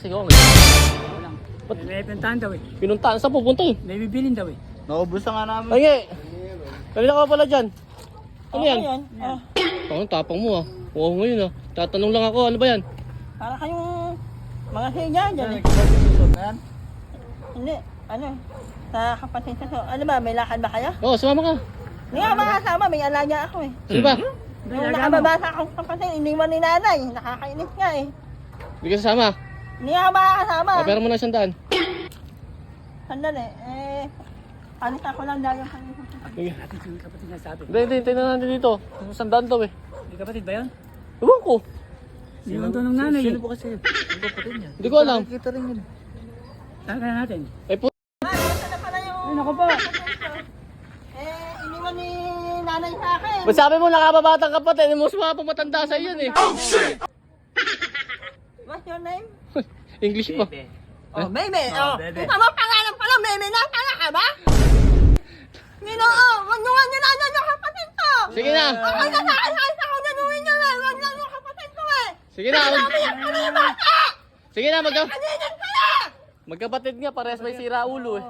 Sige, okay. Walang. Ba't? May pinuntahan daw eh. Pinuntaan, saan pupunta eh? May bibilin daw eh. Naubos na nga namin. Ay, kanina ka pala dyan. Ano yan? Ayan. Tapang mo ah. Oo ngayon ah. Tatanong lang ako, ano ba yan? Para kayong mga siya dyan eh. Susunod na yan. Hindi, ano, sa kapatid ko. Ano ba, may lakad ba kayo? Oo, sumama ka. Hindi nga makasama, may alaga ako eh. Ano ba? Yung nakababasa akong kapatid, iniwan ni nanay. Nakakainis nga eh. Hindi ka sasama. Hindi nga makakasama. Pera mo na 100. Sandali, alis ako lang dahil yung kanina. Sige. Atin yung kapatid na sabi. Hindi, tingnan natin dito. 100 daw eh. May kapatid ba yan? Ewan ko. Yung doon ng nanay. Sino po kasi? Ang kapatid niya. Hindi ko alam. Nakikita rin yun. Saan kaya natin? Eh, Basta na pala yung... Ay, naku po. Iniwan ni nanay sa akin. ba't sabi mo nakababatang kapatid? Hindi mo sumama pa matanda sa yan eh. What's your name? English pa. Oh, Meme. Oh, Oh, Bebe. tama pangalan pala, Meme na. Tanga ka ba? Ginoo, wag nyo na yung kapatid ko. Sige na. Ako na nakakais ako nanuhin nyo eh. Wag lang yung kapatid ko eh. Sige na. Umiyak ko na yung bata. Sige na, Kaninan ko na. magkapatid nga, parehas may sira ulo eh.